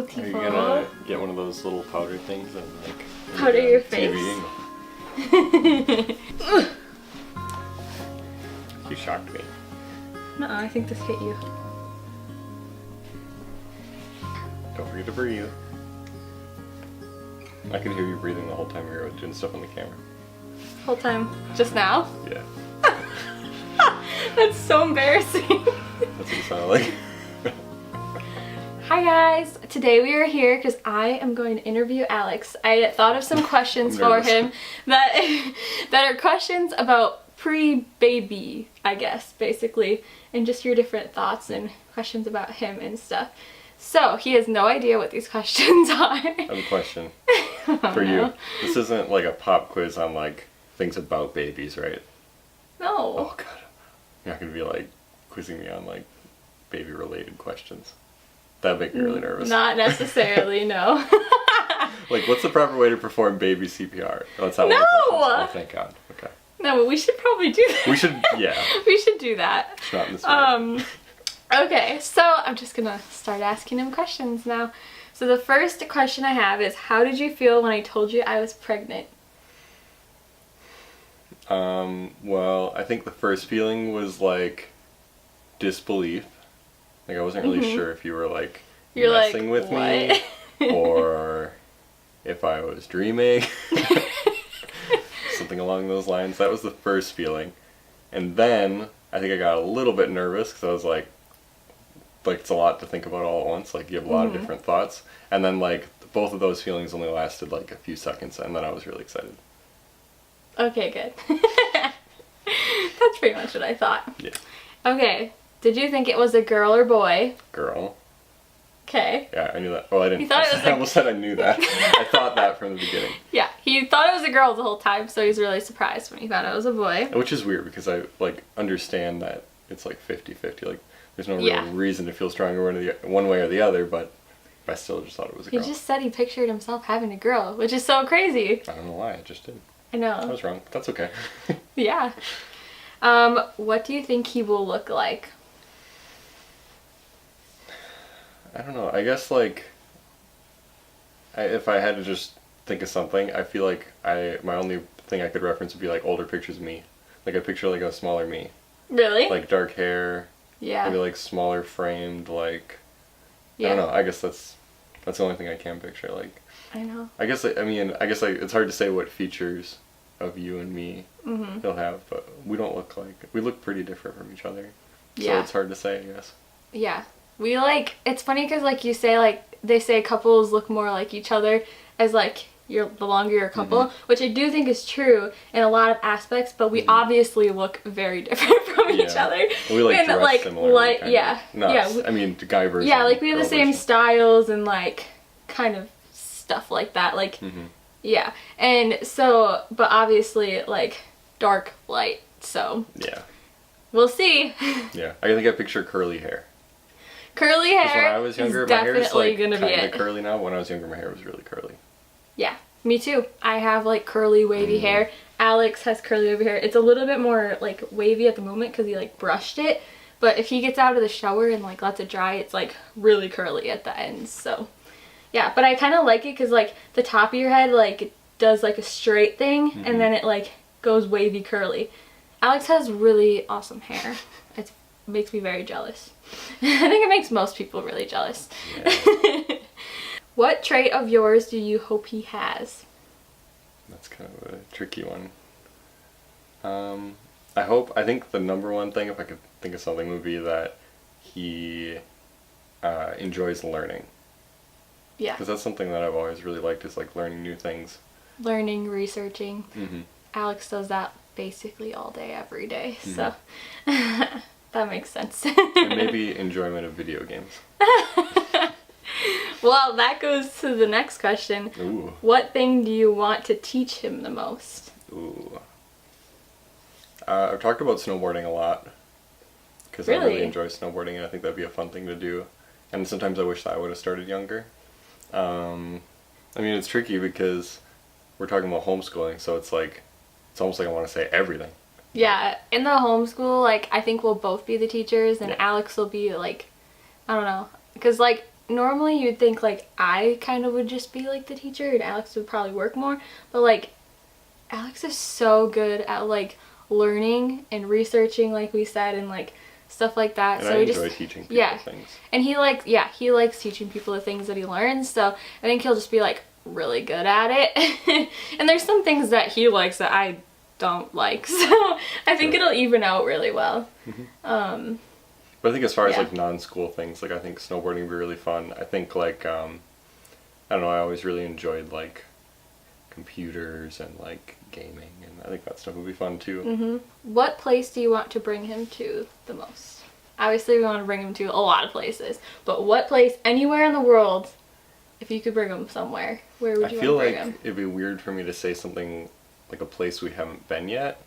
beautiful. Are you gonna get one of those little powder things and like powder your face? You shocked me. No, I think this hit you. Don't forget to breathe. I could hear you breathing the whole time you were doing stuff on the camera. Whole time, just now? Yeah. That's so embarrassing. That's what it sounded like. Hi guys, today we are here because I am going to interview Alex. I thought of some questions for him that are questions about pre-baby, I guess, basically, and just your different thoughts and questions about him and stuff. So he has no idea what these questions are. I have a question for you. This isn't like a pop quiz on like things about babies, right? No. Oh god. You're not gonna be like quizzing me on like baby related questions. That'd make me really nervous. Not necessarily, no. Like, what's the proper way to perform baby CPR? That's how. No! Oh, thank God. Okay. No, but we should probably do that. We should, yeah. We should do that. It's not in this video. Okay, so I'm just gonna start asking him questions now. So the first question I have is, how did you feel when I told you I was pregnant? Well, I think the first feeling was like disbelief. Like, I wasn't really sure if you were like messing with me or if I was dreaming. Something along those lines. That was the first feeling. And then I think I got a little bit nervous because I was like it's a lot to think about all at once. Like, you have a lot of different thoughts. And then like both of those feelings only lasted like a few seconds, and then I was really excited. Okay, good. That's pretty much what I thought. Yeah. Okay. Did you think it was a girl or boy? Girl. Okay. Yeah, I knew that. Well, I didn't. He thought it was I almost said I knew that. I thought that from the beginning. Yeah, he thought it was a girl the whole time, so he's really surprised when he found out it was a boy. Which is weird because I like understand that it's like 50-50. Like, there's no real reason to feel stronger one way or the other, but I still just thought it was a girl. He just said he pictured himself having a girl, which is so crazy. I don't know why, I just did. I know. I was wrong, but that's okay. Yeah. What do you think he will look like? I don't know. I guess like if I had to just think of something, I feel like my only thing I could reference would be like older pictures of me. Like, I picture like a smaller me. Really? Like dark hair. Yeah. Maybe like smaller framed, like yeah. I don't know. I guess that's the only thing I can picture. Like, I know. I guess it's hard to say what features of you and me he'll have, but we look pretty different from each other. So it's hard to say, I guess. Yeah. It's funny because like you say, like they say couples look more like each other as like the longer you're a couple, which I do think is true in a lot of aspects, but we obviously look very different from each other. We like dress like, similarly. Yeah. I mean, guy version. Yeah, like we have the same styles and like kind of stuff like that. Like, yeah. And so, but obviously like dark, light. So yeah, we'll see. Yeah, I think I picture curly hair. Curly hair. When I was younger, my hair is like kind of curly now. When I was younger, my hair was really curly. Yeah, me too. I have like curly wavy hair. Alex has curly wavy hair. It's a little bit more like wavy at the moment because he like brushed it. But if he gets out of the shower and like lets it dry, it's like really curly at the ends. So yeah, but I kind of like it because like the top of your head like it does like a straight thing and then it like goes wavy curly. Alex has really awesome hair. It makes me very jealous. I think it makes most people really jealous. Yeah. What trait of yours do you hope he has? That's kind of a tricky one. I think the number one thing, if I could think of something, would be that he enjoys learning. Yeah. Because that's something that I've always really liked, is like learning new things. Learning, researching. Alex does that basically all day, every day. So that makes sense. And maybe enjoyment of video games. Well, that goes to the next question. Ooh. What thing do you want to teach him the most? Ooh. I've talked about snowboarding a lot. Because I really enjoy snowboarding, and I think that'd be a fun thing to do. And sometimes I wish that I would have started younger. I mean, it's tricky because we're talking about homeschooling, so it's almost like I want to say everything. Yeah, in the homeschool, like, I think we'll both be the teachers, and Alex will be, like, I don't know, because, like, normally you'd think like I kind of would just be like the teacher and Alex would probably work more, but like Alex is so good at like learning and researching, like we said, and like stuff like that. And so I we enjoy just teaching people yeah things. And he likes teaching people the things that he learns, so I think he'll just be like really good at it. And there's some things that he likes that I don't like, so I think it'll even out really well. But I think as far as like non-school things, like I think snowboarding would be really fun. I think like I don't know, I always really enjoyed like computers and like gaming, and I think that stuff would be fun too. What place do you want to bring him to the most? Obviously we want to bring him to a lot of places, but what place anywhere in the world, if you could bring him somewhere, where would you want to bring him? I feel like it'd be weird for me to say something like a place we haven't been yet.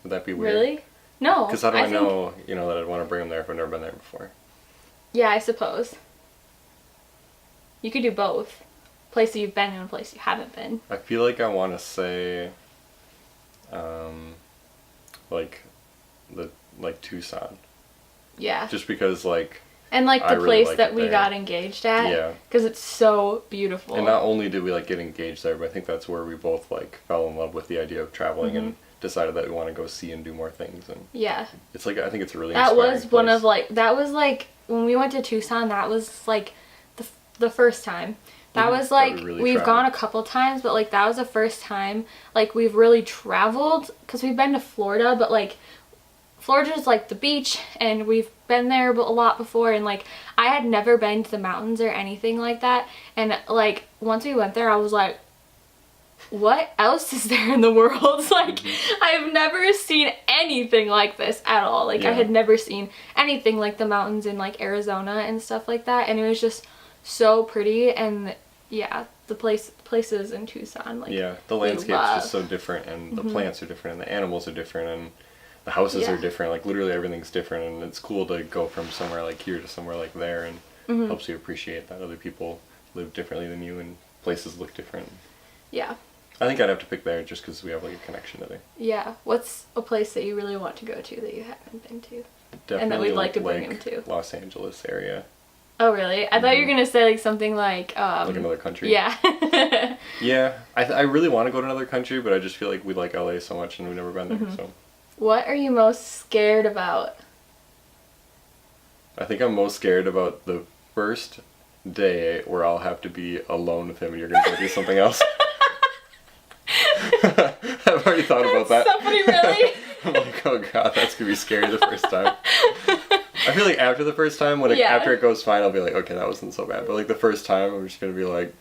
Would that be weird? Really? No. Because how do I know, you know, that I'd want to bring him there if I've never been there before? Yeah, I suppose. You could do both. Place that you've been and a place you haven't been. I feel like I want to say, like Tucson. Yeah. Just because like. And like the place that we got engaged at. Yeah. Because it's so beautiful. And not only did we like get engaged there, but I think that's where we both like fell in love with the idea of traveling and decided that we want to go see and do more things. And yeah. It's like, I think it's a really that was place. one of like, that was like, when we went to Tucson, that was like the first time. That was like, we've gone a couple times, but like that was the first time like we've really traveled, because we've been to Florida, but like Florida's like the beach and we've been there a lot before, and like I had never been to the mountains or anything like that, and like once we went there I was like, what else is there in the world? Like I've never seen anything like this at all. Like I had never seen anything like the mountains in like Arizona and stuff like that, and it was just so pretty. And yeah, the places in Tucson, like the landscape's just so different, and the plants are different, and the animals are different, and the houses are different. Like literally everything's different, and it's cool to go from somewhere like here to somewhere like there, and helps you appreciate that other people live differently than you and places look different. Yeah. I think I'd have to pick there just because we have like a connection to there. Yeah. What's a place that you really want to go to that you haven't been to? Definitely and that we'd like to bring him to? Los Angeles area. Oh really? I thought you were gonna say like something like another country. Yeah. Yeah, I really want to go to another country, but I just feel like we like LA so much and we've never been there. So. What are you most scared about? I think I'm most scared about the first day where I'll have to be alone with him and you're gonna go do something else. I've already thought about that. So funny, really? I'm like, oh god, that's gonna be scary the first time. I feel like after the first time, after it goes fine, I'll be like, okay, that wasn't so bad. But like the first time, I'm just gonna be like,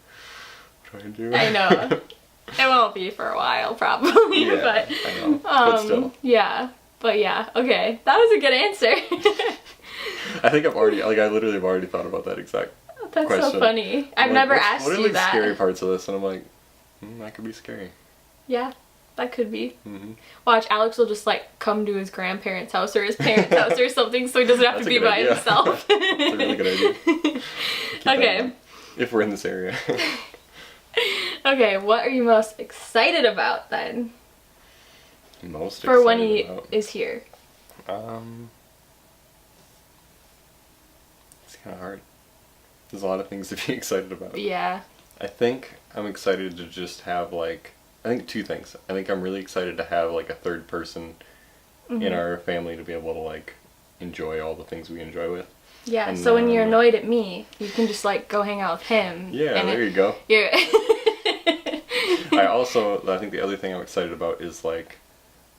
what do I do? I know. It won't be for a while, probably. Yeah, but I know. But still. Yeah, but yeah, okay, that was a good answer. I think I literally have already thought about that exact That's question. so funny. I've never asked you that. What are like scary parts of this? And I'm like, that could be scary. Yeah, that could be. Watch, Alex will just like come to his grandparents' house or his parents' house or something, so he doesn't have to be by himself. That's a really good idea. Okay. If we're in this area. Okay, what are you most excited about then? Most for when he is here? It's kind of hard. There's a lot of things to be excited about. Yeah. I think I'm excited to just have like, I think two things. I think I'm really excited to have like a third person in our family to be able to like enjoy all the things we enjoy with. Yeah, and so when you're annoyed at me, you can just like go hang out with him. Yeah, there you go. Yeah. I think the other thing I'm excited about is like,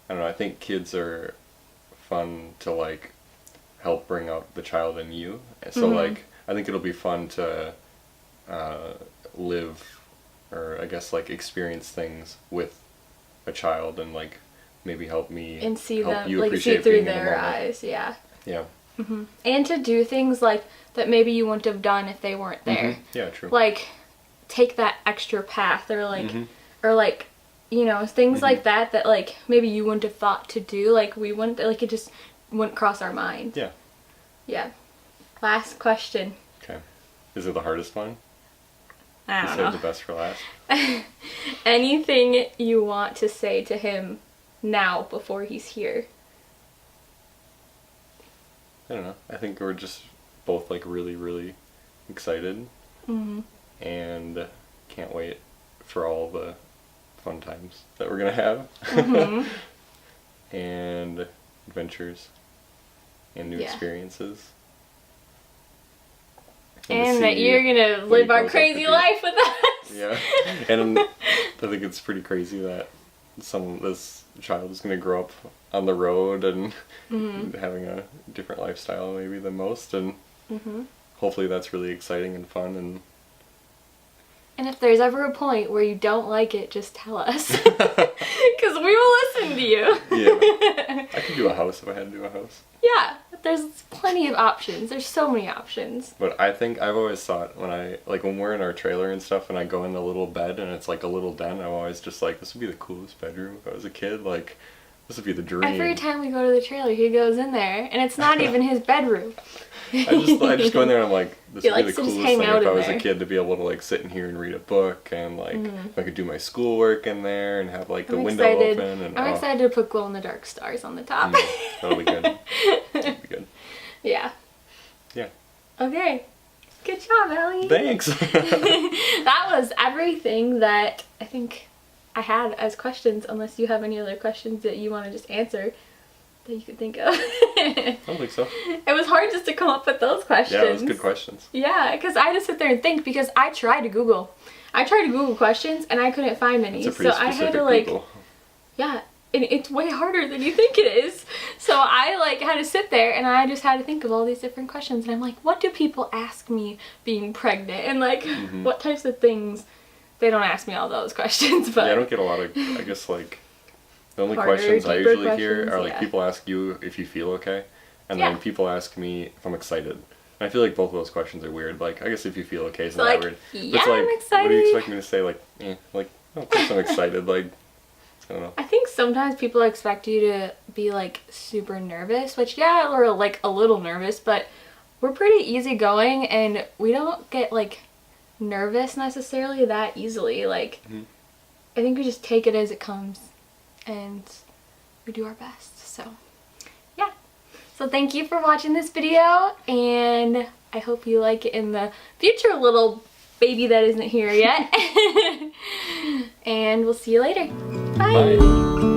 I don't know, I think kids are fun to like help bring out the child in you. So like, I think it'll be fun to live, or I guess like experience things with a child and like maybe help me and see help them, you like appreciate see through being their eyes. Yeah. Yeah. And to do things like that maybe you wouldn't have done if they weren't there. Yeah, true. Like take that extra path, or like you know, things like that like maybe you wouldn't have thought to do, like we wouldn't, like it just wouldn't cross our mind. Yeah. Yeah. Last question. Okay. Is it the hardest one? I don't know. You saved the best for last. Anything you want to say to him now before he's here? I don't know. I think we're just both like really, really excited. And can't wait for all the fun times that we're gonna have. And adventures and new experiences. And that you're gonna live our crazy life with us. Yeah. And I think it's pretty crazy that this child is gonna grow up on the road and having a different lifestyle maybe than most, and hopefully that's really exciting and fun. And if there's ever a point where you don't like it, just tell us. Because we will listen to you. Yeah. I could do a house if I had to do a house. Yeah. There's plenty of options. There's so many options. But I think I've always thought when we're in our trailer and stuff and I go in the little bed and it's like a little den, I'm always just like, this would be the coolest bedroom if I was a kid. Like, this would be the dream. Every time we go to the trailer, he goes in there and it's not even his bedroom. I just go in there and I'm like, this would be the to coolest hang thing out if I in was there. a kid, to be able to like sit in here and read a book, and like if I could do my schoolwork in there and have like the window open. And I'm excited to put glow in the dark stars on the top. That'll be good. That'll be good. Yeah. Yeah. Okay. Good job, Ellie. Thanks. That was everything that I think I had as questions, unless you have any other questions that you want to just answer that you could think of. I don't think so. It was hard just to come up with those questions. Yeah, it was good questions. Yeah, because I had to sit there and think, because I tried to Google questions and I couldn't find any. It's a pretty I had to Google. Yeah, and it's way harder than you think it is. So I had to sit there and I just had to think of all these different questions, and I'm like, what do people ask me being pregnant, and what types of things? They don't ask me all those questions, but yeah, I don't get a lot of, I guess, like, the only harder, questions I usually hear questions, are like people ask you if you feel okay, and then people ask me if I'm excited. And I feel like both of those questions are weird. Like, I guess if you feel okay isn't that weird. Yeah, it's like, I'm excited. What do you expect me to say? Like, like, oh, of course I'm excited. Like, I don't know. I think sometimes people expect you to be like super nervous, which we're like a little nervous, but we're pretty easygoing and we don't get like nervous necessarily that easily. Like, I think we just take it as it comes and we do our best. So yeah, so thank you for watching this video, and I hope you like it in the future, little baby that isn't here yet. And we'll see you later. Bye. Bye.